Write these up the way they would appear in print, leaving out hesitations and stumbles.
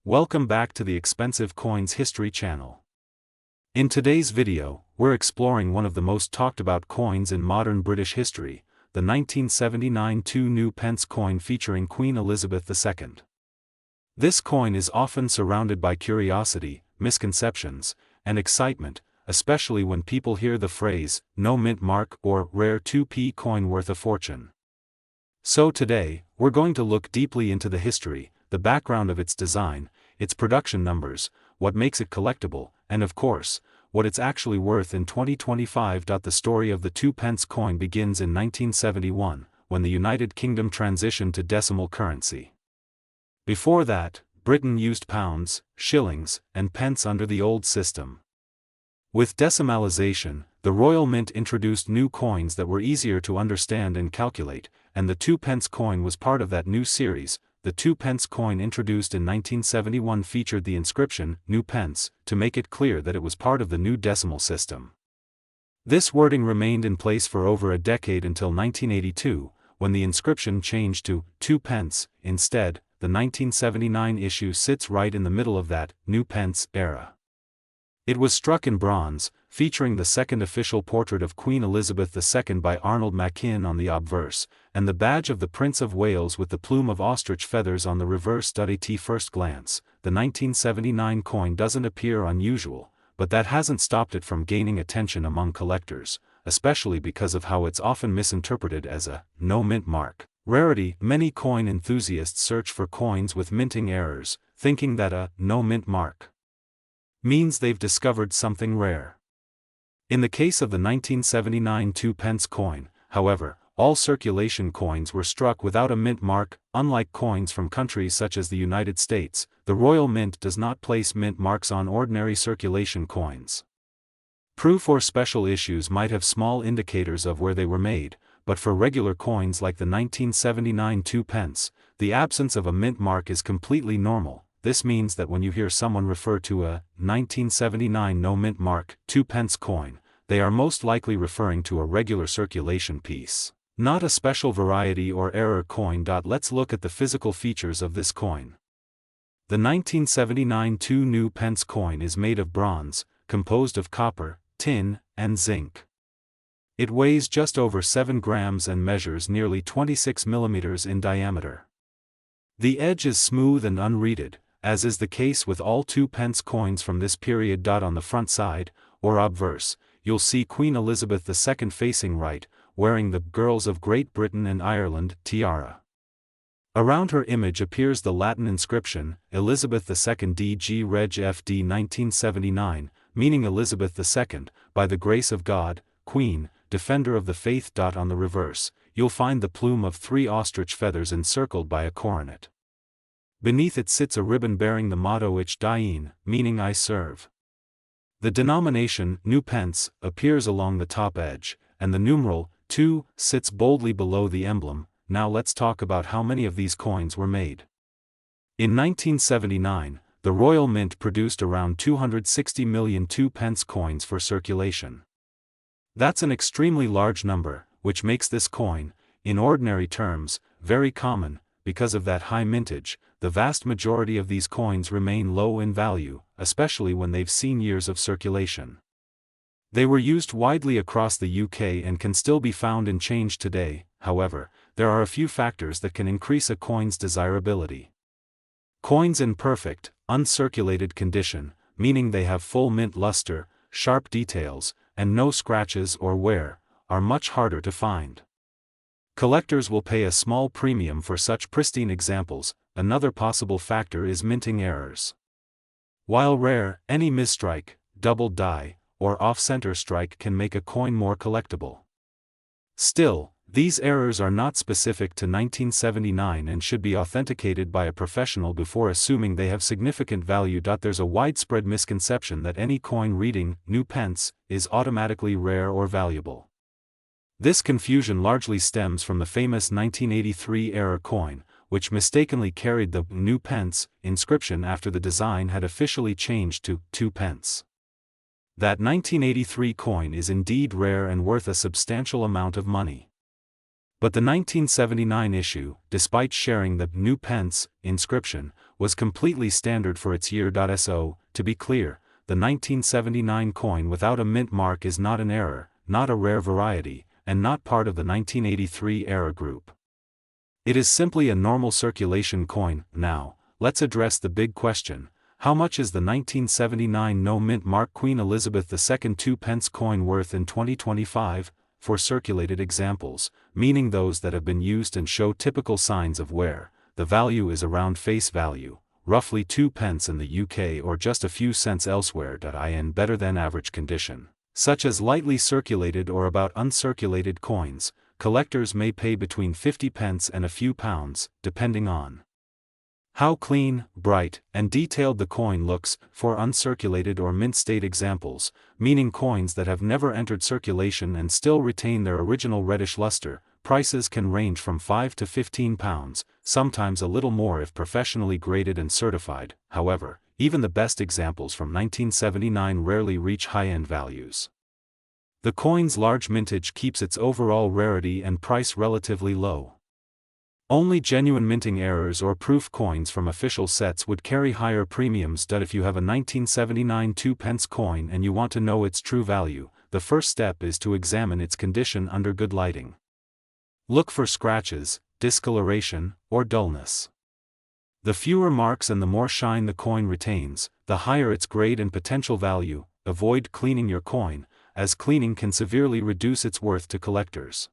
Welcome back to the Expensive Coins History channel. In today's video, we're exploring one of the most talked about coins in modern British history, the 1979 2 pence coin featuring Queen Elizabeth II. This coin is often surrounded by curiosity, misconceptions, and excitement, especially when people hear the phrase, no mint mark or rare 2p coin worth a fortune. So today, we're going to look deeply into the history, the background of its design, its production numbers, what makes it collectible, and of course, what it's actually worth in 2025. The story of the 2 pence coin begins in 1971, when the United Kingdom transitioned to decimal currency. Before that, Britain used pounds, shillings, and pence under the old system. With decimalisation, the Royal Mint introduced new coins that were easier to understand and calculate, and the 2 pence coin was part of that new series. The 2 pence coin introduced in 1971 featured the inscription, New Pence, to make it clear that it was part of the new decimal system. This wording remained in place for over a decade until 1982, when the inscription changed to 2 pence. Instead, the 1979 issue sits right in the middle of that New Pence era. It was struck in bronze, featuring the second official portrait of Queen Elizabeth II by Arnold Machin on the obverse, and the badge of the Prince of Wales with the plume of ostrich feathers on the reverse. At first glance, the 1979 coin doesn't appear unusual, but that hasn't stopped it from gaining attention among collectors, especially because of how it's often misinterpreted as a no mint mark rarity. Many coin enthusiasts search for coins with minting errors, thinking that a no mint mark means they've discovered something rare. In the case of the 1979 2 pence coin, however, all circulation coins were struck without a mint mark. Unlike coins from countries such as the United States, the Royal Mint does not place mint marks on ordinary circulation coins. Proof or special issues might have small indicators of where they were made, but for regular coins like the 1979 2 pence, the absence of a mint mark is completely normal. This means that when you hear someone refer to a 1979 no mint mark 2 pence coin, they are most likely referring to a regular circulation piece, not a special variety or error coin. Let's look at the physical features of this coin. The 1979 2 pence coin is made of bronze, composed of copper, tin, and zinc. It weighs just over 7 grams and measures nearly 26 millimeters in diameter. The edge is smooth and unreeded, as is the case with all 2 pence coins from this period. On the front side, or obverse, you'll see Queen Elizabeth II facing right, wearing the Girls of Great Britain and Ireland tiara. Around her image appears the Latin inscription, Elizabeth II DG Reg FD 1979, meaning Elizabeth II, by the grace of God, Queen, Defender of the Faith. On the reverse, you'll find the plume of 3 ostrich feathers encircled by a coronet. Beneath it sits a ribbon bearing the motto Ich diene, meaning I serve. The denomination, New Pence, appears along the top edge, and the numeral, 2, sits boldly below the emblem. Now let's talk about how many of these coins were made. In 1979, the Royal Mint produced around 260 million 2 pence coins for circulation. That's an extremely large number, which makes this coin, in ordinary terms, very common. Because of that high mintage, the vast majority of these coins remain low in value, especially when they've seen years of circulation. They were used widely across the UK and can still be found in change today. However, there are a few factors that can increase a coin's desirability. Coins in perfect, uncirculated condition, meaning they have full mint luster, sharp details, and no scratches or wear, are much harder to find. Collectors will pay a small premium for such pristine examples. Another possible factor is minting errors. While rare, any misstrike, double die, or off-center strike can make a coin more collectible. Still, these errors are not specific to 1979 and should be authenticated by a professional before assuming they have significant value. There's a widespread misconception that any coin reading New Pence is automatically rare or valuable. This confusion largely stems from the famous 1983 error coin, which mistakenly carried the New Pence inscription after the design had officially changed to 2 pence. That 1983 coin is indeed rare and worth a substantial amount of money. But the 1979 issue, despite sharing the new pence inscription, was completely standard for its year. So, to be clear, the 1979 coin without a mint mark is not an error, not a rare variety, and not part of the 1983 era group. It is simply a normal circulation coin. Now, let's address the big question: how much is the 1979 no mint mark Queen Elizabeth II 2 pence coin worth in 2025? For circulated examples, meaning those that have been used and show typical signs of wear, the value is around face value, roughly 2 pence in the UK or just a few cents elsewhere. In better than average condition, such as lightly circulated or about uncirculated coins, collectors may pay between 50 pence and a few pounds, depending on how clean, bright, and detailed the coin looks. For uncirculated or mint state examples, meaning coins that have never entered circulation and still retain their original reddish luster, prices can range from 5 to 15 pounds, sometimes a little more if professionally graded and certified. However, even the best examples from 1979 rarely reach high-end values. The coin's large mintage keeps its overall rarity and price relatively low. Only genuine minting errors or proof coins from official sets would carry higher premiums. If you have a 1979 2 pence coin and you want to know its true value, the first step is to examine its condition under good lighting. Look for scratches, discoloration, or dullness. The fewer marks and the more shine the coin retains, the higher its grade and potential value. Avoid cleaning your coin, as cleaning can severely reduce its worth to collectors.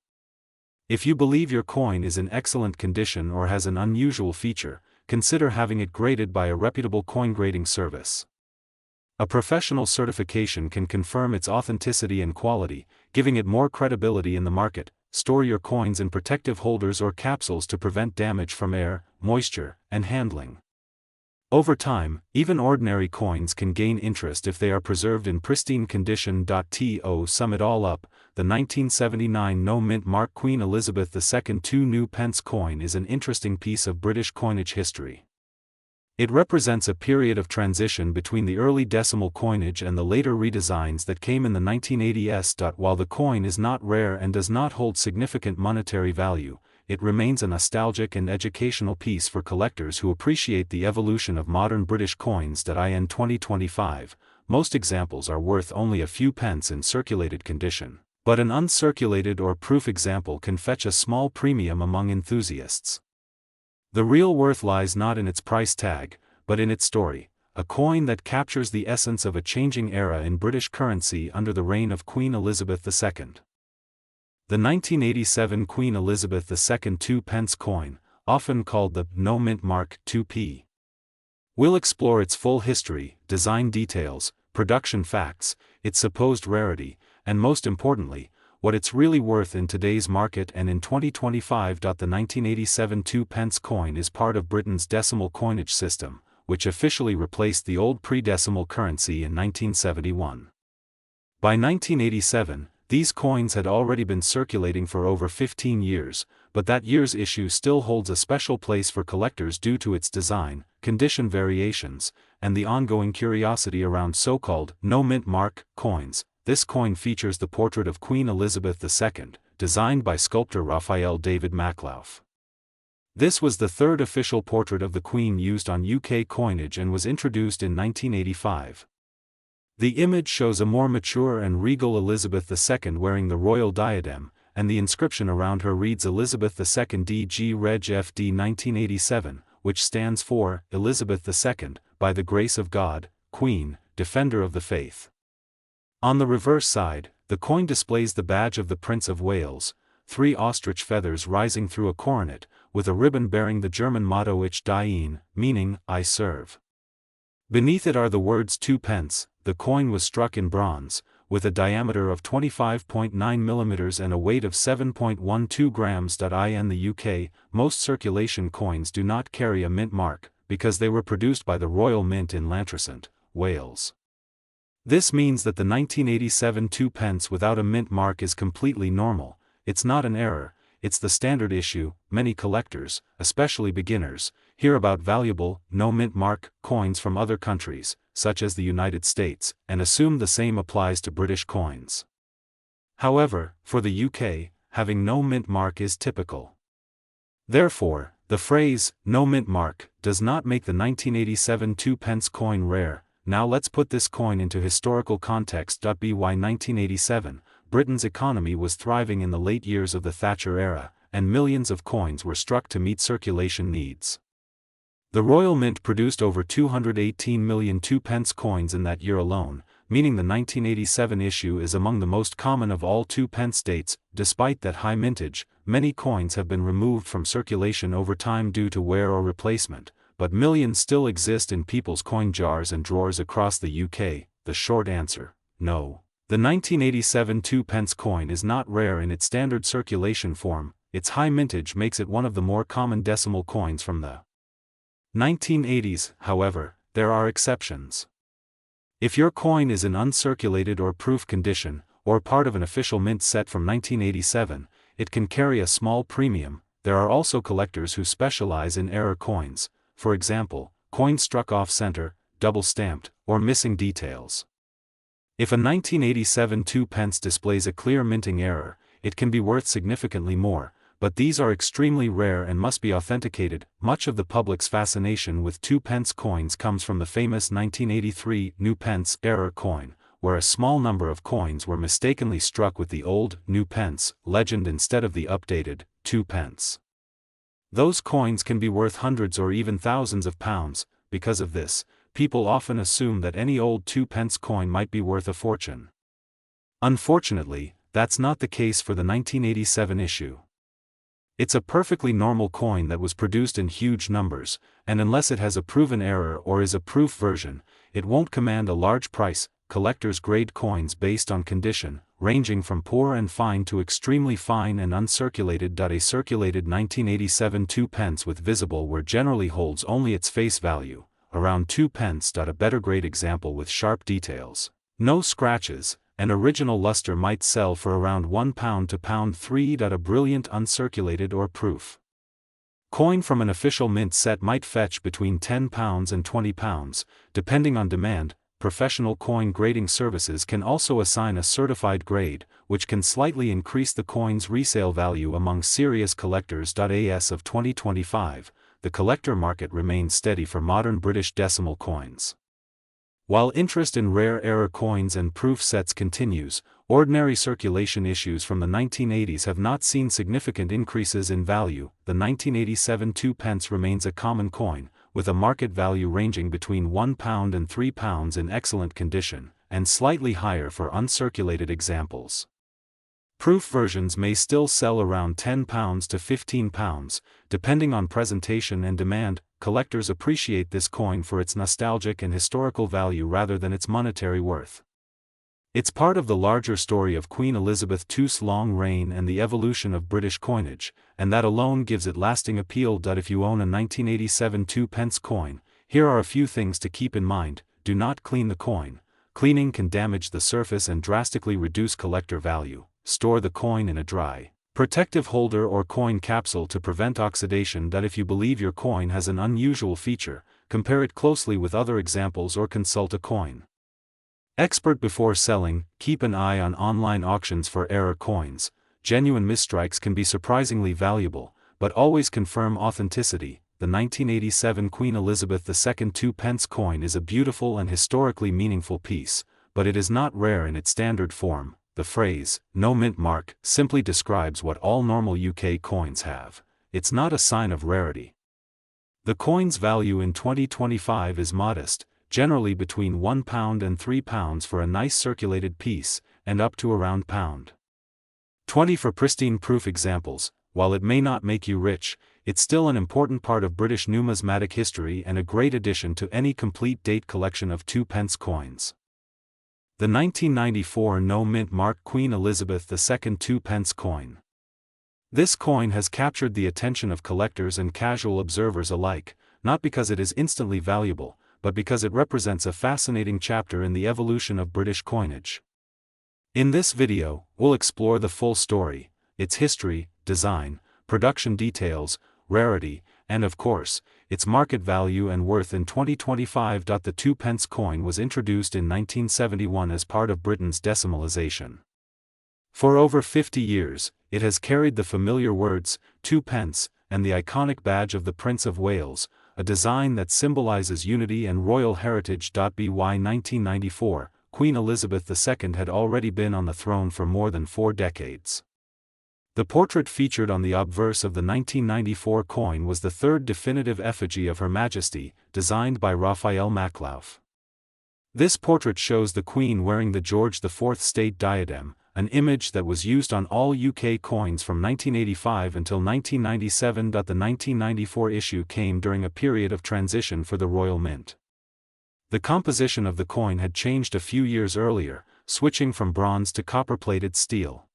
If you believe your coin is in excellent condition or has an unusual feature, consider having it graded by a reputable coin grading service. A professional certification can confirm its authenticity and quality, giving it more credibility in the market. Store your coins in protective holders or capsules to prevent damage from air, moisture, and handling. Over time, even ordinary coins can gain interest if they are preserved in pristine condition. To sum it all up, the 1979 no mint mark Queen Elizabeth II 2 new pence coin is an interesting piece of British coinage history. It represents a period of transition between the early decimal coinage and the later redesigns that came in the 1980s. While the coin is not rare and does not hold significant monetary value, it remains a nostalgic and educational piece for collectors who appreciate the evolution of modern British coins. In 2025, most examples are worth only a few pence in circulated condition, but an uncirculated or proof example can fetch a small premium among enthusiasts. The real worth lies not in its price tag, but in its story, a coin that captures the essence of a changing era in British currency under the reign of Queen Elizabeth II. The 1987 Queen Elizabeth II 2 pence coin, often called the no mint mark 2p. We'll explore its full history, design details, production facts, its supposed rarity, and most importantly, what it's really worth in today's market and in 2025. The 1987 2 pence coin is part of Britain's decimal coinage system, which officially replaced the old pre-decimal currency in 1971. By 1987, these coins had already been circulating for over 15 years, but that year's issue still holds a special place for collectors due to its design, condition variations, and the ongoing curiosity around so-called no mint mark coins. This coin features the portrait of Queen Elizabeth II, designed by sculptor Raphael David Maclouf. This was the third official portrait of the Queen used on UK coinage and was introduced in 1985. The image shows a more mature and regal Elizabeth II wearing the royal diadem, and the inscription around her reads Elizabeth II DG Reg FD 1987, which stands for Elizabeth II, by the grace of God, Queen, Defender of the Faith. On the reverse side, the coin displays the badge of the Prince of Wales, 3 ostrich feathers rising through a coronet, with a ribbon bearing the German motto Ich diene, meaning, I serve. Beneath it are the words 2 pence. The coin was struck in bronze, with a diameter of 25.9 mm and a weight of 7.12 grams. In the UK, most circulation coins do not carry a mint mark, because they were produced by the Royal Mint in Llantrisant, Wales. This means that the 1987 2 pence without a mint mark is completely normal. It's not an error, it's the standard issue. Many collectors, especially beginners, hear about valuable, no mint mark coins from other countries, such as the United States, and assume the same applies to British coins. However, for the UK, having no mint mark is typical. Therefore, the phrase, "no mint mark," does not make the 1987 2p coin rare. Now let's put this coin into historical context. By 1987, Britain's economy was thriving in the late years of the Thatcher era, and millions of coins were struck to meet circulation needs. The Royal Mint produced over 218 million 2p coins in that year alone, meaning the 1987 issue is among the most common of all 2p dates. Despite that high mintage, many coins have been removed from circulation over time due to wear or replacement, but millions still exist in people's coin jars and drawers across the UK. The short answer: no. The 1987 2p coin is not rare in its standard circulation form. Its high mintage makes it one of the more common decimal coins from the 1980s. However, there are exceptions. If your coin is in uncirculated or proof condition, or part of an official mint set from 1987, it can carry a small premium. There are also collectors who specialize in error coins, for example, coins struck off-center, double-stamped, or missing details. If a 1987 2p displays a clear minting error, it can be worth significantly more, but these are extremely rare and must be authenticated. Much of the public's fascination with 2p coins comes from the famous 1983 new pence error coin, where a small number of coins were mistakenly struck with the old new pence legend instead of the updated 2p. Those coins can be worth hundreds or even thousands of pounds. Because of this, people often assume that any old 2p coin might be worth a fortune. Unfortunately, that's not the case for the 1987 issue. It's a perfectly normal coin that was produced in huge numbers, and unless it has a proven error or is a proof version, it won't command a large price. Collectors grade coins based on condition, ranging from poor and fine to extremely fine and uncirculated. A circulated 1987 2p with visible wear generally holds only its face value, around 2p. A better grade example with sharp details, no scratches, and original luster might sell for around £1 to £3. A brilliant uncirculated or proof coin from an official mint set might fetch between £10 and £20, depending on demand. Professional coin grading services can also assign a certified grade, which can slightly increase the coin's resale value among serious collectors. As of 2025, the collector market remains steady for modern British decimal coins. While interest in rare error coins and proof sets continues, ordinary circulation issues from the 1980s have not seen significant increases in value. The 1987 2p remains a common coin, with a market value ranging between £1 and £3 in excellent condition, and slightly higher for uncirculated examples. Proof versions may still sell around £10 to £15, depending on presentation and demand. Collectors appreciate this coin for its nostalgic and historical value rather than its monetary worth. It's part of the larger story of Queen Elizabeth II's long reign and the evolution of British coinage, and that alone gives it lasting appeal. If you own a 1987 2p coin, here are a few things to keep in mind. Do not clean the coin. Cleaning can damage the surface and drastically reduce collector value. Store the coin in a dry, protective holder or coin capsule to prevent oxidation. If you believe your coin has an unusual feature, compare it closely with other examples or consult a coin expert before selling. Keep an eye on online auctions for error coins. Genuine misstrikes can be surprisingly valuable, but always confirm authenticity. The 1987 Queen Elizabeth II 2p coin is a beautiful and historically meaningful piece, but it is not rare in its standard form. The phrase, "no mint mark," simply describes what all normal UK coins have. It's not a sign of rarity. The coin's value in 2025 is modest, generally between £1 and £3 for a nice circulated piece, and up to around £20 for pristine proof examples. While it may not make you rich, it's still an important part of British numismatic history and a great addition to any complete date collection of 2p coins. The 1994 no mint mark Queen Elizabeth II 2p coin. This coin has captured the attention of collectors and casual observers alike, not because it is instantly valuable, but because it represents a fascinating chapter in the evolution of British coinage. In this video, we'll explore the full story, its history, design, production details, rarity, and of course, its market value and worth in 2025. The 2p coin was introduced in 1971 as part of Britain's decimalisation. For over 50 years, it has carried the familiar words, 2p, and the iconic badge of the Prince of Wales, a design that symbolizes unity and royal heritage. By 1994, Queen Elizabeth II had already been on the throne for more than 4 decades. The portrait featured on the obverse of the 1994 coin was the third definitive effigy of Her Majesty, designed by Raphael Maclauff. This portrait shows the Queen wearing the George IV state diadem, an image that was used on all UK coins from 1985 until 1997. The 1994 issue came during a period of transition for the Royal Mint. The composition of the coin had changed a few years earlier, switching from bronze to copper-plated steel.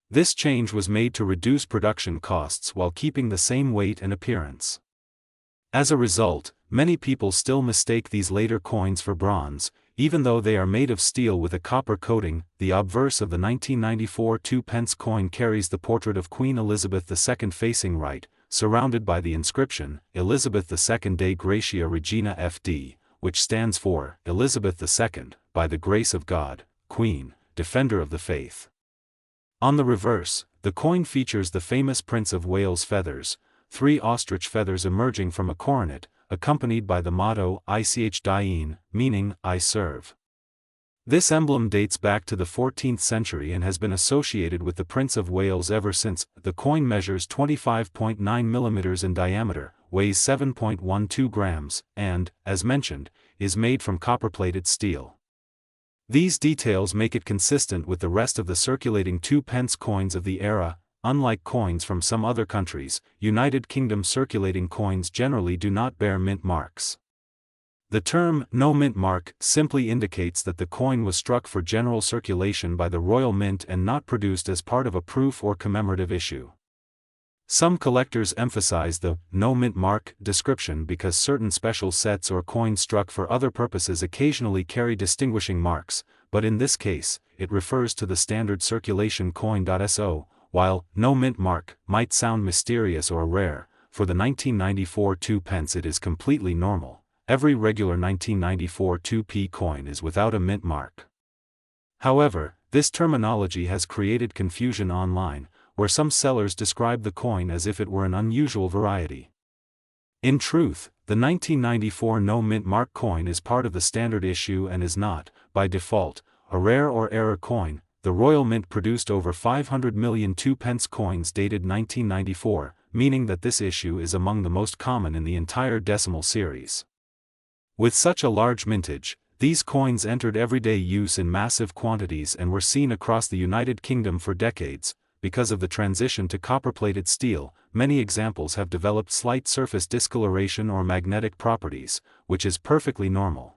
This change was made to reduce production costs while keeping the same weight and appearance. As a result, many people still mistake these later coins for bronze, even though they are made of steel with a copper coating. The obverse of the 1994 2p coin carries the portrait of Queen Elizabeth II facing right, surrounded by the inscription, Elizabeth II Dei Gratia Regina FD, which stands for, Elizabeth II, by the grace of God, Queen, Defender of the Faith. On the reverse, the coin features the famous Prince of Wales feathers, 3 ostrich feathers emerging from a coronet, accompanied by the motto Ich diene, meaning, I serve. This emblem dates back to the 14th century and has been associated with the Prince of Wales ever since. The coin measures 25.9 mm in diameter, weighs 7.12 grams, and, as mentioned, is made from copper-plated steel. These details make it consistent with the rest of the circulating 2p coins of the era. Unlike coins from some other countries, United Kingdom circulating coins generally do not bear mint marks. The term, no mint mark, simply indicates that the coin was struck for general circulation by the Royal Mint and not produced as part of a proof or commemorative issue. Some collectors emphasize the no mint mark description because certain special sets or coins struck for other purposes occasionally carry distinguishing marks, but in this case, it refers to the standard circulation coin. So, while no mint mark might sound mysterious or rare, for the 1994 2p it is completely normal. Every regular 1994 2p coin is without a mint mark. However, this terminology has created confusion online, where some sellers describe the coin as if it were an unusual variety. In truth, the 1994 no mint mark coin is part of the standard issue and is not, by default, a rare or error coin. The Royal Mint produced over 500 million 2p coins dated 1994, meaning that this issue is among the most common in the entire decimal series. With such a large mintage, these coins entered everyday use in massive quantities and were seen across the United Kingdom for decades. Because of the transition to copper-plated steel, many examples have developed slight surface discoloration or magnetic properties, which is perfectly normal.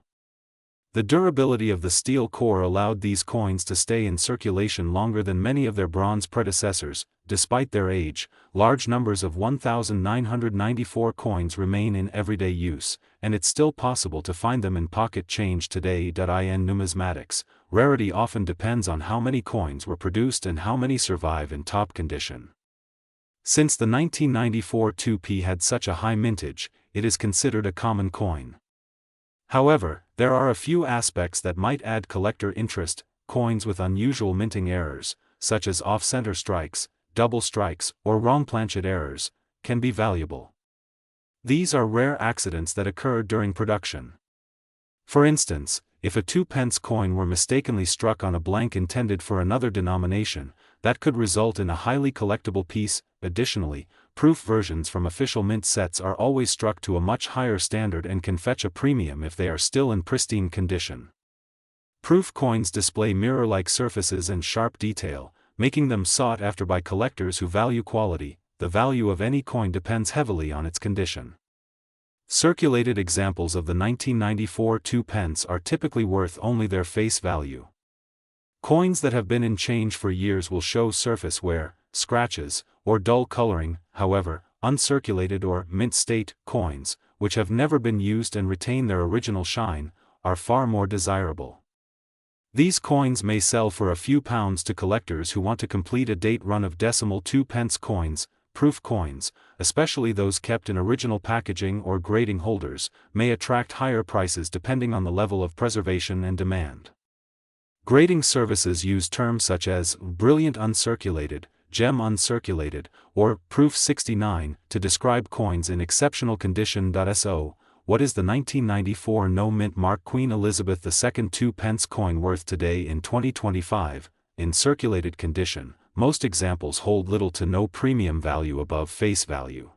The durability of the steel core allowed these coins to stay in circulation longer than many of their bronze predecessors. Despite their age, large numbers of 1994 coins remain in everyday use, and it's still possible to find them in pocket change today. In numismatics, rarity often depends on how many coins were produced and how many survive in top condition. Since the 1994 2p had such a high mintage, it is considered a common coin. However, there are a few aspects that might add collector interest. Coins with unusual minting errors, such as off-center strikes, double strikes, or wrong planchet errors, can be valuable. These are rare accidents that occur during production. For instance, if a 2p coin were mistakenly struck on a blank intended for another denomination, that could result in a highly collectible piece. Additionally, proof versions from official mint sets are always struck to a much higher standard and can fetch a premium if they are still in pristine condition. Proof coins display mirror-like surfaces and sharp detail, making them sought after by collectors who value quality. The value of any coin depends heavily on its condition. Circulated examples of the 1994 2p are typically worth only their face value. Coins that have been in change for years will show surface wear, scratches, or dull coloring. However, uncirculated or mint state coins, which have never been used and retain their original shine, are far more desirable. These coins may sell for a few pounds to collectors who want to complete a date run of decimal 2p coins. Proof coins, especially those kept in original packaging or grading holders, may attract higher prices depending on the level of preservation and demand. Grading services use terms such as brilliant uncirculated, gem uncirculated, or proof 69 to describe coins in exceptional condition. So, what is the 1994 no mint mark Queen Elizabeth II 2p coin worth today in 2025? In circulated condition, most examples hold little to no premium value above face value.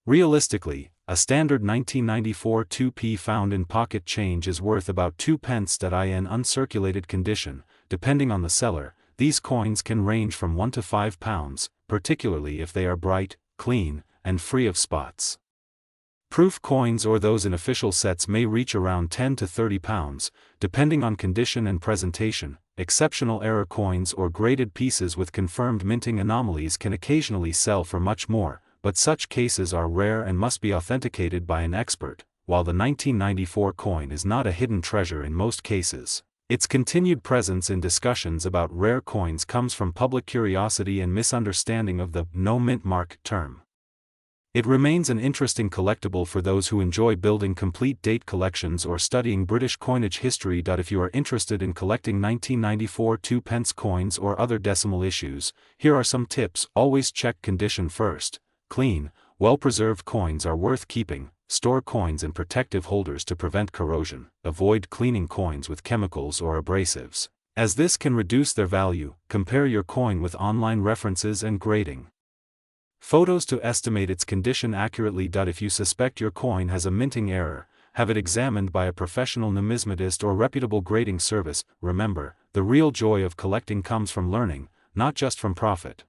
Realistically, a standard 1994 2p found in pocket change is worth about 2p. In uncirculated condition, depending on the seller, these coins can range from £1 to £5, particularly if they are bright, clean, and free of spots. Proof coins or those in official sets may reach around £10 to £30, depending on condition and presentation. Exceptional error coins or graded pieces with confirmed minting anomalies can occasionally sell for much more, but such cases are rare and must be authenticated by an expert. While the 1994 coin is not a hidden treasure in most cases, its continued presence in discussions about rare coins comes from public curiosity and misunderstanding of the no mint mark term. It remains an interesting collectible for those who enjoy building complete date collections or studying British coinage history. If you are interested in collecting 1994 2p coins or other decimal issues, here are some tips. Always check condition first. Clean, well-preserved coins are worth keeping. Store coins in protective holders to prevent corrosion. Avoid cleaning coins with chemicals or abrasives, as this can reduce their value. Compare your coin with online references and grading photos to estimate its condition accurately. If you suspect your coin has a minting error, have it examined by a professional numismatist or reputable grading service. Remember, the real joy of collecting comes from learning, not just from profit.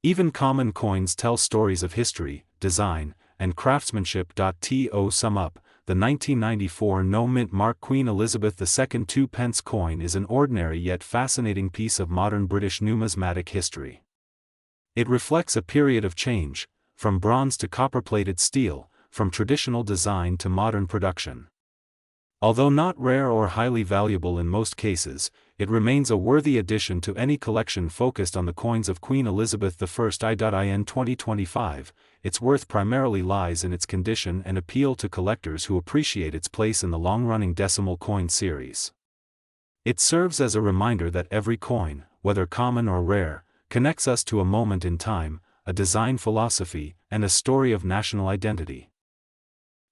Even common coins tell stories of history, design, and craftsmanship. To sum up, the 1994 no mint mark Queen Elizabeth II 2p coin is an ordinary yet fascinating piece of modern British numismatic history. It reflects a period of change, from bronze to copper-plated steel, from traditional design to modern production. Although not rare or highly valuable in most cases, it remains a worthy addition to any collection focused on the coins of Queen Elizabeth I. In 2025, its worth primarily lies in its condition and appeal to collectors who appreciate its place in the long-running decimal coin series. It serves as a reminder that every coin, whether common or rare, connects us to a moment in time, a design philosophy, and a story of national identity.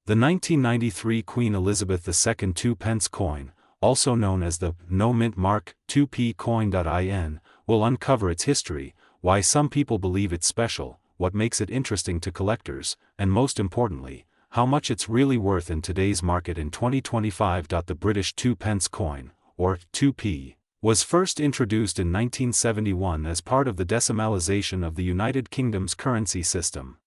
The 1993 Queen Elizabeth II 2p coin, also known as the no mint mark 2p coin. Will uncover its history, why some people believe it's special, what makes it interesting to collectors, and most importantly, how much it's really worth in today's market in 2025. The British 2p coin, or 2p, was first introduced in 1971 as part of the decimalisation of the United Kingdom's currency system.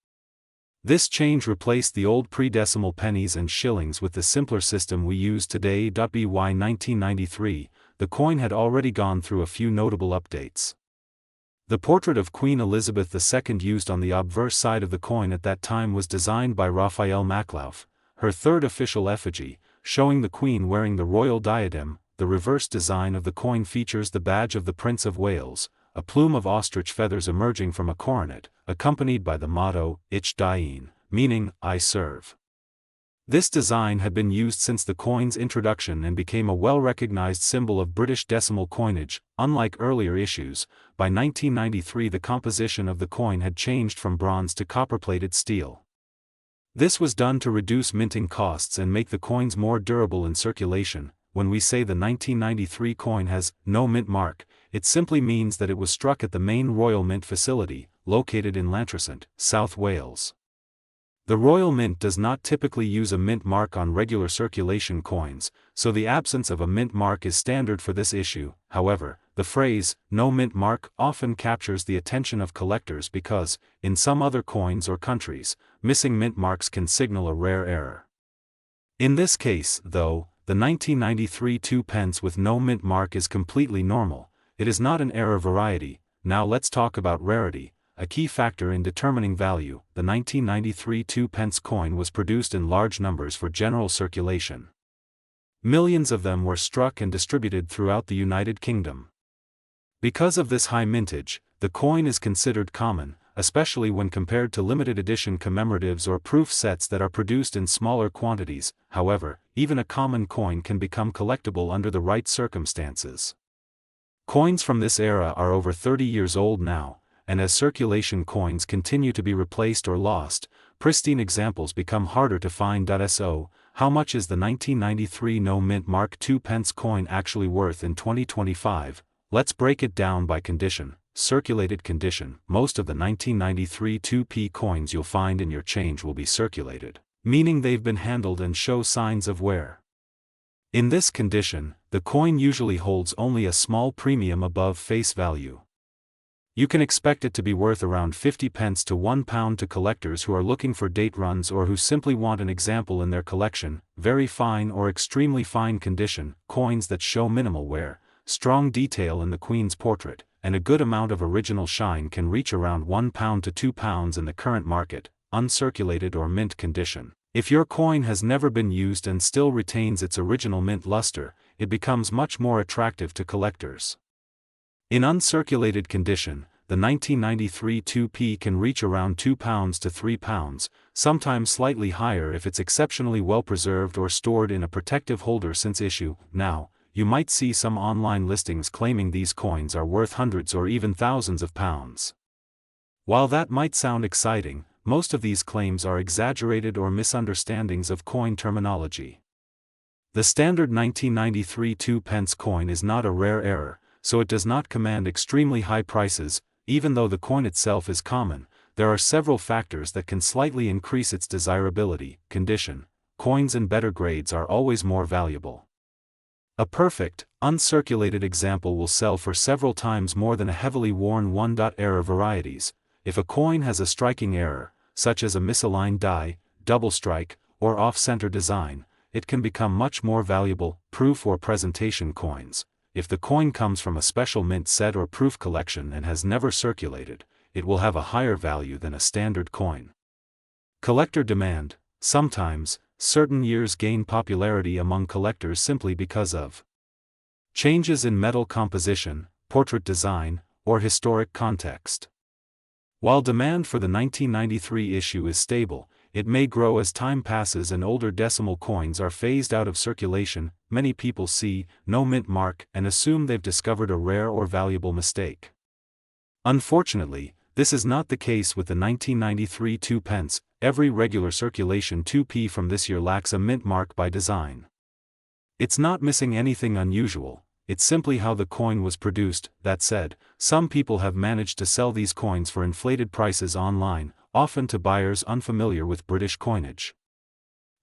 This change replaced the old pre-decimal pennies and shillings with the simpler system we use today. By 1993, the coin had already gone through a few notable updates. The portrait of Queen Elizabeth II used on the obverse side of the coin at that time was designed by Raphael Maclauff, her third official effigy, showing the Queen wearing the royal diadem. The reverse design of the coin features the badge of the Prince of Wales, a plume of ostrich feathers emerging from a coronet, accompanied by the motto, Ich diene, meaning, I serve. This design had been used since the coin's introduction and became a well-recognized symbol of British decimal coinage. Unlike earlier issues, by 1993 the composition of the coin had changed from bronze to copper-plated steel. This was done to reduce minting costs and make the coins more durable in circulation. When we say the 1993 coin has no mint mark, it simply means that it was struck at the main Royal Mint facility, located in Llantrisant, South Wales. The Royal Mint does not typically use a mint mark on regular circulation coins, so the absence of a mint mark is standard for this issue. However, the phrase, no mint mark, often captures the attention of collectors because, in some other coins or countries, missing mint marks can signal a rare error. In this case, though, the 1993 2p with no mint mark is completely normal. It is not an error variety. Now let's talk about rarity, a key factor in determining value. The 1993 2p coin was produced in large numbers for general circulation. Millions of them were struck and distributed throughout the United Kingdom. Because of this high mintage, the coin is considered common, especially when compared to limited edition commemoratives or proof sets that are produced in smaller quantities. However, even a common coin can become collectible under the right circumstances. Coins from this era are over 30 years old now, and as circulation coins continue to be replaced or lost, pristine examples become harder to find. So, how much is the 1993 No Mint Mark II pence coin actually worth in 2025? Let's break it down by condition. Circulated condition. Most of the 1993 2p coins you'll find in your change will be circulated, meaning they've been handled and show signs of wear. In this condition, the coin usually holds only a small premium above face value. You can expect it to be worth around 50 pence to £1 to collectors who are looking for date runs or who simply want an example in their collection. Very fine or extremely fine condition, coins that show minimal wear, strong detail in the Queen's portrait, and a good amount of original shine can reach around £1 to £2 in the current market. Uncirculated or mint condition. If your coin has never been used and still retains its original mint luster, it becomes much more attractive to collectors. In uncirculated condition, the 1993 2p can reach around £2 to £3, sometimes slightly higher if it's exceptionally well preserved or stored in a protective holder since issue. Now, you might see some online listings claiming these coins are worth hundreds or even thousands of pounds. While that might sound exciting, most of these claims are exaggerated or misunderstandings of coin terminology. The standard 1993 2p coin is not a rare error, so it does not command extremely high prices. Even though the coin itself is common, there are several factors that can slightly increase its desirability. Condition. Coins in better grades are always more valuable. A perfect, uncirculated example will sell for several times more than a heavily worn one-error varieties. If a coin has a striking error, such as a misaligned die, double strike, or off-center design, it can become much more valuable. Proof or presentation coins. If the coin comes from a special mint set or proof collection and has never circulated, it will have a higher value than a standard coin. Collector demand. Sometimes, certain years gain popularity among collectors simply because of changes in metal composition, portrait design, or historic context. While demand for the 1993 issue is stable, it may grow as time passes and older decimal coins are phased out of circulation. Many people see no mint mark and assume they've discovered a rare or valuable mistake. Unfortunately, this is not the case with the 1993 2p. Every regular circulation 2p from this year lacks a mint mark by design. It's not missing anything unusual, it's simply how the coin was produced. That said, some people have managed to sell these coins for inflated prices online, often to buyers unfamiliar with British coinage.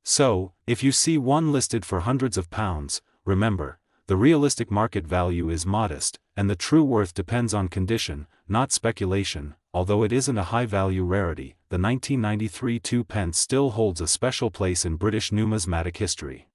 So, if you see one listed for hundreds of pounds, remember, the realistic market value is modest, and the true worth depends on condition, not speculation. Although it isn't a high-value rarity, the 1993 2p still holds a special place in British numismatic history.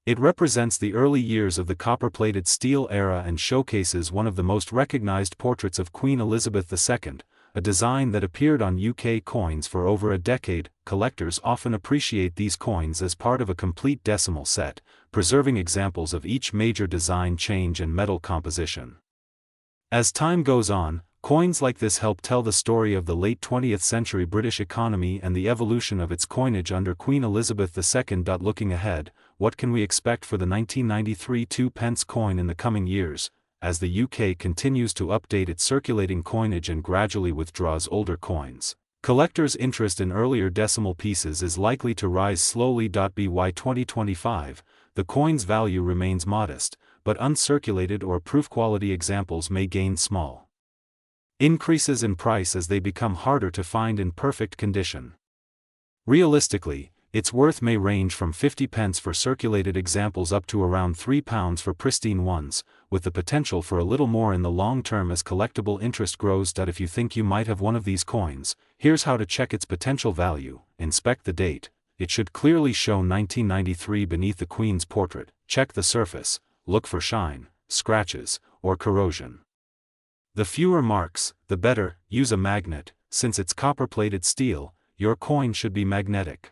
It represents the early years of the copper-plated steel era and showcases one of the most recognized portraits of Queen Elizabeth II, a design that appeared on UK coins for over a decade. Collectors often appreciate these coins as part of a complete decimal set, preserving examples of each major design change and metal composition. As time goes on, coins like this help tell the story of the late 20th century British economy and the evolution of its coinage under Queen Elizabeth II. Looking ahead, what can we expect for the 1993 2p coin in the coming years? As the UK continues to update its circulating coinage and gradually withdraws older coins, collectors' interest in earlier decimal pieces is likely to rise slowly. By 2025, the coin's value remains modest, but uncirculated or proof-quality examples may gain small increases in price as they become harder to find in perfect condition. Realistically, its worth may range from 50p for circulated examples up to around £3 for pristine ones, with the potential for a little more in the long term as collectible interest grows. If you think you might have one of these coins, here's how to check its potential value. Inspect the date. It should clearly show 1993 beneath the Queen's portrait. Check the surface. Look for shine, scratches, or corrosion. The fewer marks, the better. Use a magnet. Since it's copper-plated steel, your coin should be magnetic.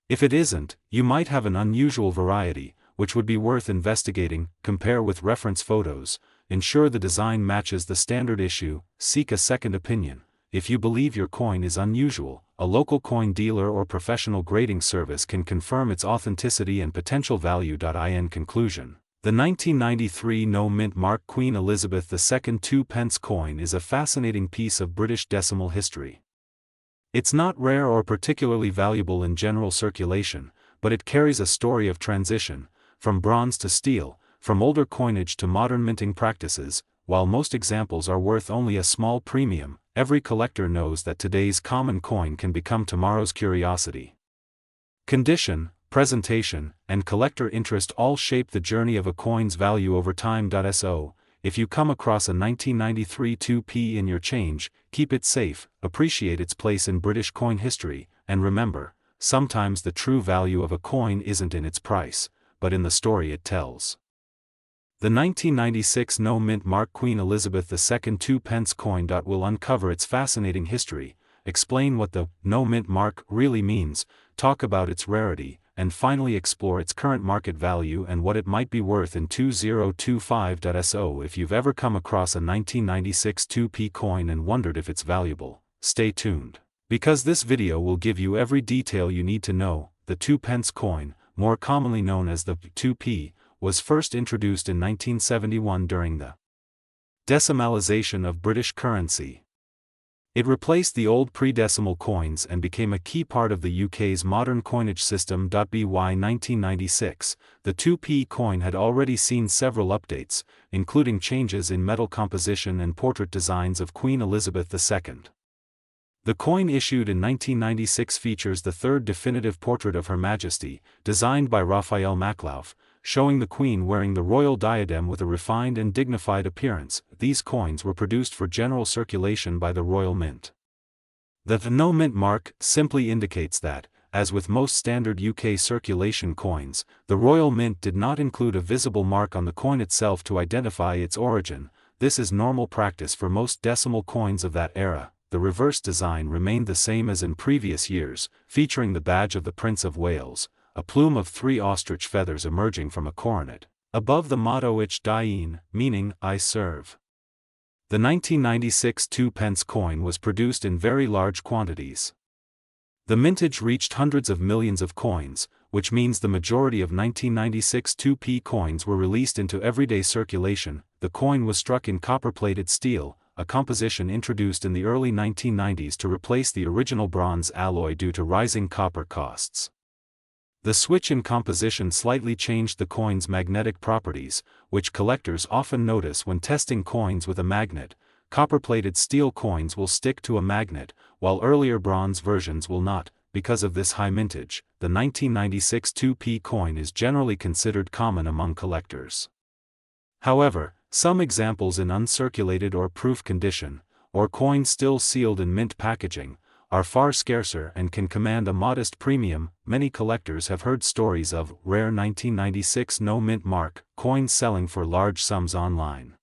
If it isn't, you might have an unusual variety, which would be worth investigating. Compare with reference photos, ensure the design matches the standard issue, seek a second opinion. If you believe your coin is unusual, a local coin dealer or professional grading service can confirm its authenticity and potential value. In conclusion, the 1993 no-mint mark Queen Elizabeth II 2-pence coin is a fascinating piece of British decimal history. It's not rare or particularly valuable in general circulation, but it carries a story of transition, from bronze to steel, from older coinage to modern minting practices. While most examples are worth only a small premium, every collector knows that today's common coin can become tomorrow's curiosity. Condition, presentation, and collector interest all shape the journey of a coin's value over time. So, if you come across a 1993 2p in your change, keep it safe, appreciate its place in British coin history, and remember, sometimes the true value of a coin isn't in its price, but in the story it tells. The 1996 no-mint mark Queen Elizabeth II 2-pence coin will uncover its fascinating history, explain what the no-mint mark really means, talk about its rarity, and finally explore its current market value and what it might be worth in 2025. So if you've ever come across a 1996 2p coin and wondered if it's valuable, stay tuned, because this video will give you every detail you need to know. The 2-pence coin, more commonly known as the 2p, was first introduced in 1971 during the decimalisation of British currency. It replaced the old pre-decimal coins and became a key part of the UK's modern coinage system. By 1996, the 2p coin had already seen several updates, including changes in metal composition and portrait designs of Queen Elizabeth II. The coin issued in 1996 features the third definitive portrait of Her Majesty, designed by Raphael Maklauf, showing the Queen wearing the royal diadem with a refined and dignified appearance. These coins were produced for general circulation by the Royal Mint. The no-mint mark simply indicates that, as with most standard UK circulation coins, the Royal Mint did not include a visible mark on the coin itself to identify its origin. This is normal practice for most decimal coins of that era. The reverse design remained the same as in previous years, featuring the badge of the Prince of Wales, a plume of 3 ostrich feathers emerging from a coronet, above the motto Ich diene, meaning, I serve. The 1996 2-pence coin was produced in very large quantities. The mintage reached hundreds of millions of coins, which means the majority of 1996 2p coins were released into everyday circulation. The coin was struck in copper-plated steel, a composition introduced in the early 1990s to replace the original bronze alloy due to rising copper costs. The switch in composition slightly changed the coin's magnetic properties, which collectors often notice when testing coins with a magnet. Copper-plated steel coins will stick to a magnet, while earlier bronze versions will not. Because of this high mintage, the 1996 2p coin is generally considered common among collectors. However, some examples in uncirculated or proof condition, or coins still sealed in mint packaging, are far scarcer and can command a modest premium. Many collectors have heard stories of rare 1996 no-mint mark coins selling for large sums online.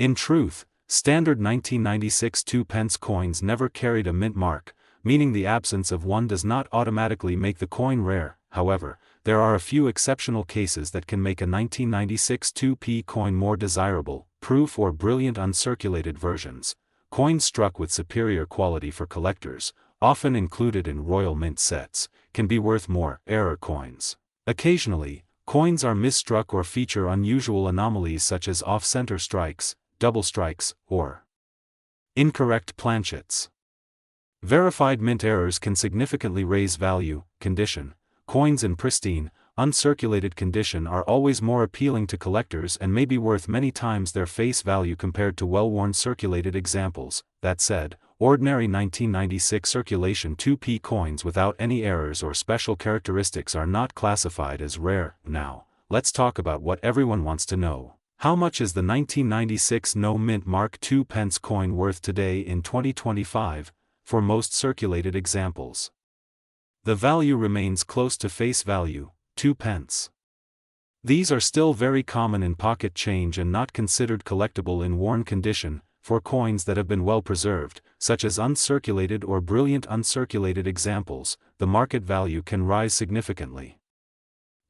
In truth, standard 1996 2-pence coins never carried a mint mark, meaning the absence of one does not automatically make the coin rare. However, there are a few exceptional cases that can make a 1996 2p coin more desirable. Proof or brilliant uncirculated versions. Coins struck with superior quality for collectors, often included in Royal Mint sets, can be worth more. Error coins. Occasionally, coins are misstruck or feature unusual anomalies such as off-center strikes, double strikes, or incorrect planchets. Verified mint errors can significantly raise value. Condition. Coins in pristine, uncirculated condition are always more appealing to collectors and may be worth many times their face value compared to well-worn circulated examples. That said, ordinary 1996 circulation 2p coins without any errors or special characteristics are not classified as rare. Now, let's talk about what everyone wants to know. How much is the 1996 no-mint mark 2-pence coin worth today in 2025, for most circulated examples? The value remains close to face value, 2 pence. These are still very common in pocket change and not considered collectible in worn condition. For coins that have been well preserved, such as uncirculated or brilliant uncirculated examples, the market value can rise significantly.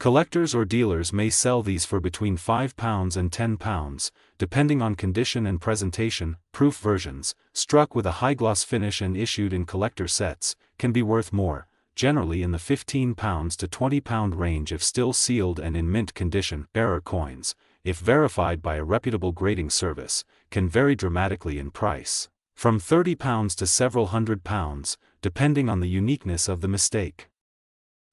Collectors or dealers may sell these for between £5 and £10, depending on condition and presentation. Proof versions, struck with a high-gloss finish and issued in collector sets, can be worth more, generally in the £15 to £20 range if still sealed and in mint condition. Error coins, if verified by a reputable grading service, can vary dramatically in price, from £30 to several £100s, depending on the uniqueness of the mistake.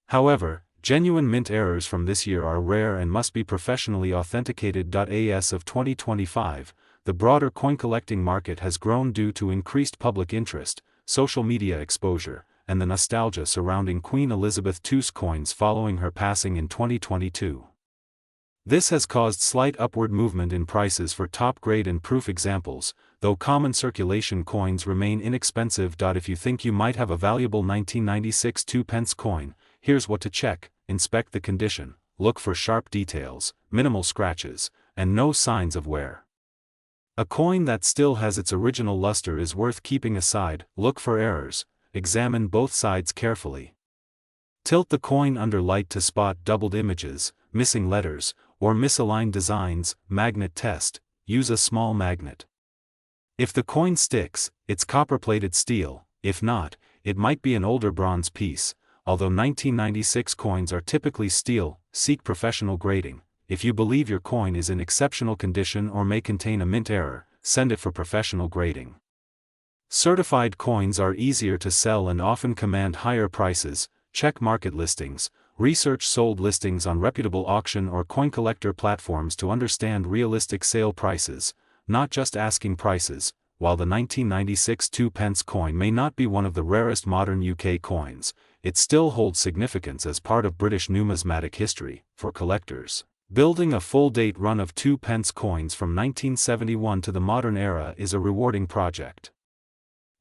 However, genuine mint errors from this year are rare and must be professionally authenticated. As of 2025, the broader coin collecting market has grown due to increased public interest, social media exposure, and the nostalgia surrounding Queen Elizabeth II's coins following her passing in 2022. This has caused slight upward movement in prices for top-grade and proof examples, though common circulation coins remain inexpensive. If you think you might have a valuable 1996 2p coin, here's what to check: inspect the condition, look for sharp details, minimal scratches, and no signs of wear. A coin that still has its original luster is worth keeping aside. Look for errors, examine both sides carefully. Tilt the coin under light to spot doubled images, missing letters, or misaligned designs. Magnet test, use a small magnet. If the coin sticks, it's copper-plated steel; if not, it might be an older bronze piece. Although 1996 coins are typically steel, seek professional grading. If you believe your coin is in exceptional condition or may contain a mint error, send it for professional grading. Certified coins are easier to sell and often command higher prices. Check market listings, research sold listings on reputable auction or coin collector platforms to understand realistic sale prices, not just asking prices. While the 1996 2p coin may not be one of the rarest modern UK coins, it still holds significance as part of British numismatic history. For collectors, building a full-date run of 2p coins from 1971 to the modern era is a rewarding project.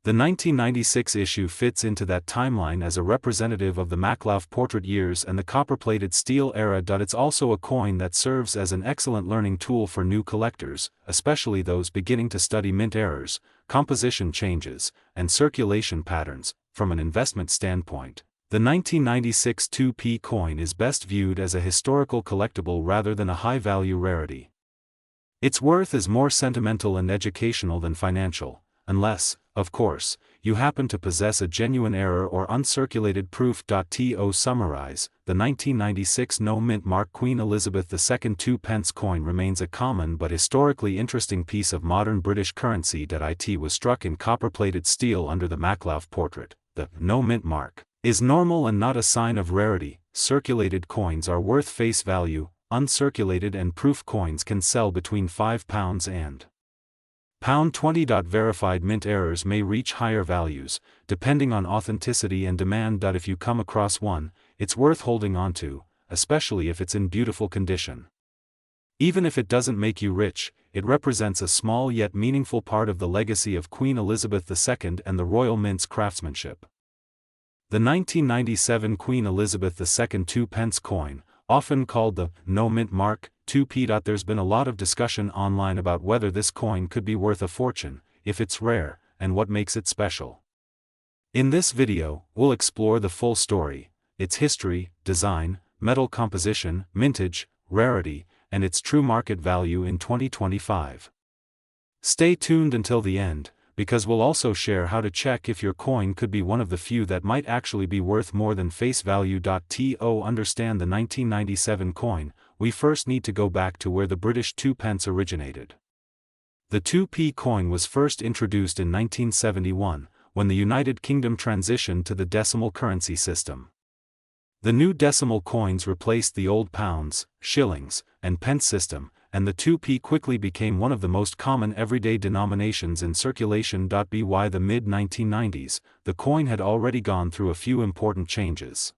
The 1996 issue fits into that timeline as a representative of the Maklauf portrait years and the copper-plated steel era. It's also a coin that serves as an excellent learning tool for new collectors, especially those beginning to study mint errors, composition changes, and circulation patterns. From an investment standpoint, the 1996 2p coin is best viewed as a historical collectible rather than a high-value rarity. Its worth is more sentimental and educational than financial, unless, of course, you happen to possess a genuine error or uncirculated proof. To summarize, the 1996 no mint mark Queen Elizabeth II 2p coin remains a common but historically interesting piece of modern British currency. It was struck in copper-plated steel under the Maklauf portrait. The no mint mark is normal and not a sign of rarity. Circulated coins are worth face value, uncirculated and proof coins can sell between £5 and £20. Verified mint errors may reach higher values, depending on authenticity and demand. If you come across one, it's worth holding onto, especially if it's in beautiful condition. Even if it doesn't make you rich, it represents a small yet meaningful part of the legacy of Queen Elizabeth II and the Royal Mint's craftsmanship. The 1997 Queen Elizabeth II 2p coin, often called the no mint mark 2p. There's been a lot of discussion online about whether this coin could be worth a fortune, if it's rare, and what makes it special. In this video, we'll explore the full story: its history, design, metal composition, mintage, rarity, and its true market value in 2025. Stay tuned until the end, because we'll also share how to check if your coin could be one of the few that might actually be worth more than face value. To understand the 1997 coin, we first need to go back to where the British 2p originated. The 2p coin was first introduced in 1971, when the United Kingdom transitioned to the decimal currency system. The new decimal coins replaced the old pounds, shillings, and pence system, and the 2p quickly became one of the most common everyday denominations in circulation. By the mid-1990s, the coin had already gone through a few important changes.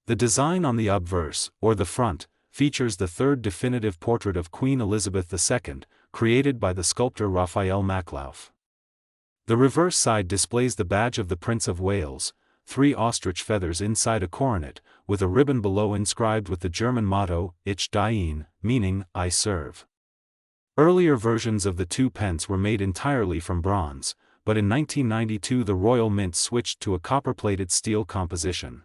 The design on the obverse, or the front, features the third definitive portrait of Queen Elizabeth II, created by the sculptor Raphael Maklauf. The reverse side displays the badge of the Prince of Wales, 3 ostrich feathers inside a coronet, with a ribbon below inscribed with the German motto, Ich diene, meaning, I serve. Earlier versions of the 2p were made entirely from bronze, but in 1992 the Royal Mint switched to a copper-plated steel composition.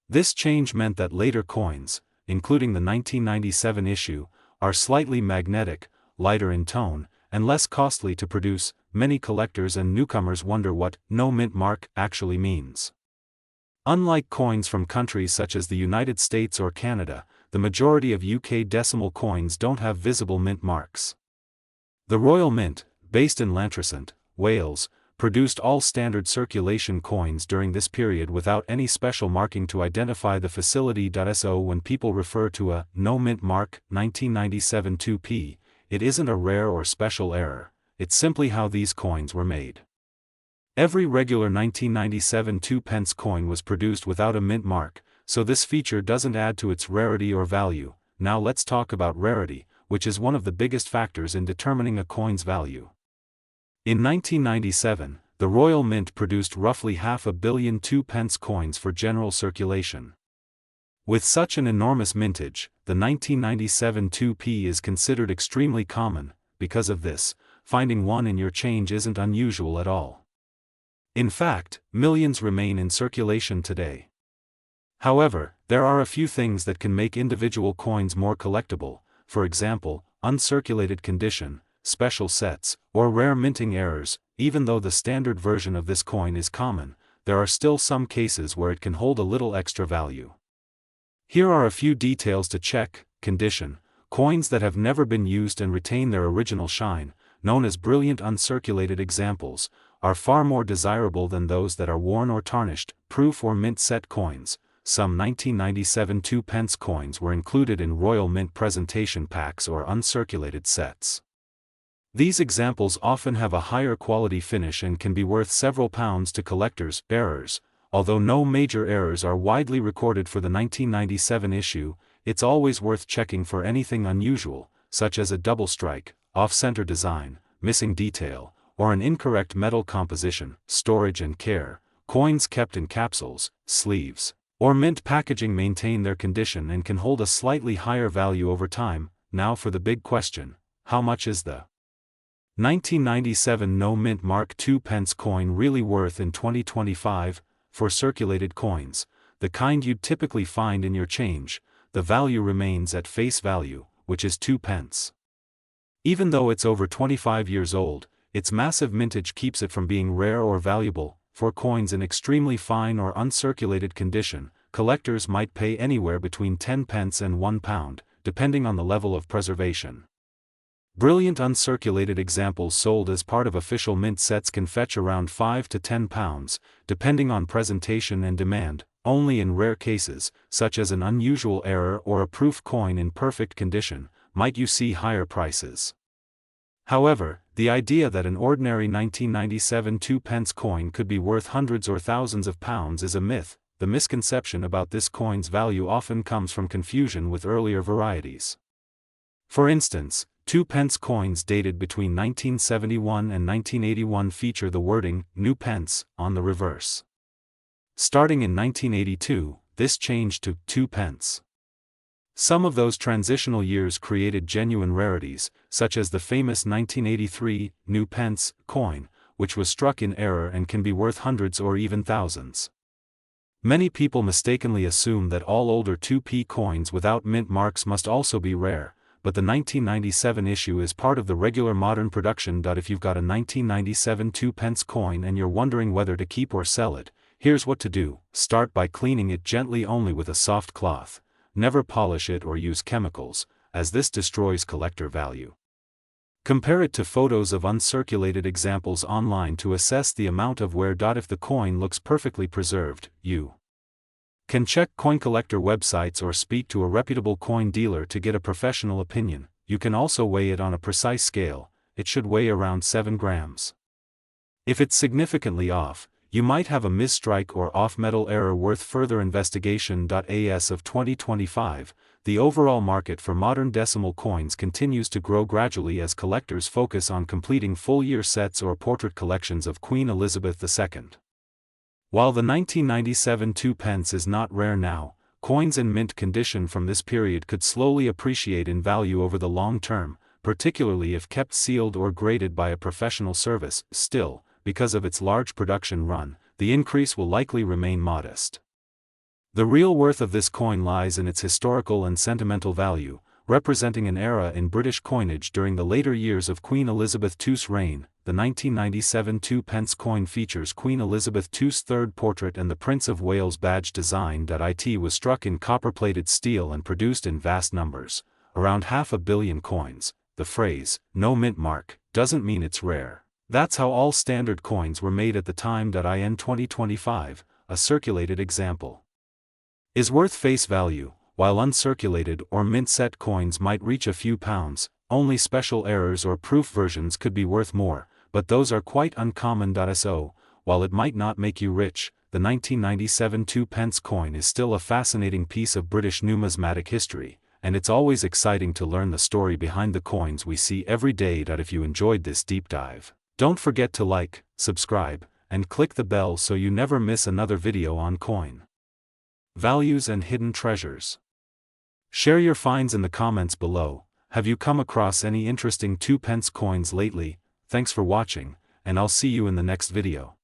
This change meant that later coins, including the 1997 issue, are slightly magnetic, lighter in tone, and less costly to produce. Many collectors and newcomers wonder what no mint mark actually means. Unlike coins from countries such as the United States or Canada, the majority of UK decimal coins don't have visible mint marks. The Royal Mint, based in Llantrisant, Wales, produced all standard circulation coins during this period without any special marking to identify the facility. So when people refer to a no mint mark 1997 2p, it isn't a rare or special error, it's simply how these coins were made. Every regular 1997 2p coin was produced without a mint mark, so this feature doesn't add to its rarity or value. Now let's talk about rarity, which is one of the biggest factors in determining a coin's value. In 1997, the Royal Mint produced roughly 500 million 2p coins for general circulation. With such an enormous mintage, the 1997 2p is considered extremely common. Because of this, finding one in your change isn't unusual at all. In fact, millions remain in circulation today. However, there are a few things that can make individual coins more collectible, for example, uncirculated condition, special sets, or rare minting errors. Even though the standard version of this coin is common, there are still some cases where it can hold a little extra value. Here are a few details to check. Condition: coins that have never been used and retain their original shine, known as brilliant uncirculated examples, are far more desirable than those that are worn or tarnished. Proof or mint set coins: some 1997 2p coins were included in Royal Mint presentation packs or uncirculated sets. These examples often have a higher quality finish and can be worth several pounds to collectors. Errors: although no major errors are widely recorded for the 1997 issue, it's always worth checking for anything unusual, such as a double strike, off-center design, missing detail, or an incorrect metal composition. Storage and care: coins kept in capsules, sleeves, or mint packaging maintain their condition and can hold a slightly higher value over time. Now for the big question: how much is the 1997 no mint mark 2p coin really worth in 2025? For circulated coins, the kind you'd typically find in your change, the value remains at face value, which is 2p. Even though it's over 25 years old, its massive mintage keeps it from being rare or valuable. For coins in extremely fine or uncirculated condition, collectors might pay anywhere between 10p and £1, depending on the level of preservation. Brilliant uncirculated examples sold as part of official mint sets can fetch around £5 to £10, depending on presentation and demand. Only in rare cases, such as an unusual error or a proof coin in perfect condition, might you see higher prices. However, the idea that an ordinary 1997 2p coin could be worth hundreds or thousands of pounds is a myth. The misconception about this coin's value often comes from confusion with earlier varieties. For instance, 2p coins dated between 1971 and 1981 feature the wording "new pence" on the reverse. Starting in 1982, this changed to 2p. Some of those transitional years created genuine rarities, such as the famous 1983 new pence coin, which was struck in error and can be worth hundreds or even thousands. Many people mistakenly assume that all older 2p coins without mint marks must also be rare, but the 1997 issue is part of the regular modern production. If you've got a 1997 2p coin and you're wondering whether to keep or sell it, here's what to do. Start by cleaning it gently, only with a soft cloth. Never polish it or use chemicals, as this destroys collector value. Compare it to photos of uncirculated examples online to assess the amount of wear. If the coin looks perfectly preserved, you can check coin collector websites or speak to a reputable coin dealer to get a professional opinion. You can also weigh it on a precise scale. It should weigh around 7 grams. If it's significantly off, you might have a misstrike or off-metal error worth further investigation. As of 2025, the overall market for modern decimal coins continues to grow gradually as collectors focus on completing full-year sets or portrait collections of Queen Elizabeth II. While the 1997 2p is not rare now, coins in mint condition from this period could slowly appreciate in value over the long term, particularly if kept sealed or graded by a professional service. Still, because of its large production run, the increase will likely remain modest. The real worth of this coin lies in its historical and sentimental value, representing an era in British coinage during the later years of Queen Elizabeth II's reign. The 1997 2p coin features Queen Elizabeth II's third portrait and the Prince of Wales badge design. It was struck in copper-plated steel and produced in vast numbers, around 500 million coins. The phrase, "no mint mark," doesn't mean it's rare. That's how all standard coins were made at the time. In 2025, a circulated example is worth face value, while uncirculated or mint-set coins might reach a few pounds. Only special errors or proof versions could be worth more, but those are quite uncommon. So, while it might not make you rich, the 1997 2p coin is still a fascinating piece of British numismatic history, and it's always exciting to learn the story behind the coins we see every day. If you enjoyed this deep dive, don't forget to like, subscribe, and click the bell so you never miss another video on coin values and hidden treasures. Share your finds in the comments below. Have you come across any interesting 2p coins lately? Thanks for watching, and I'll see you in the next video.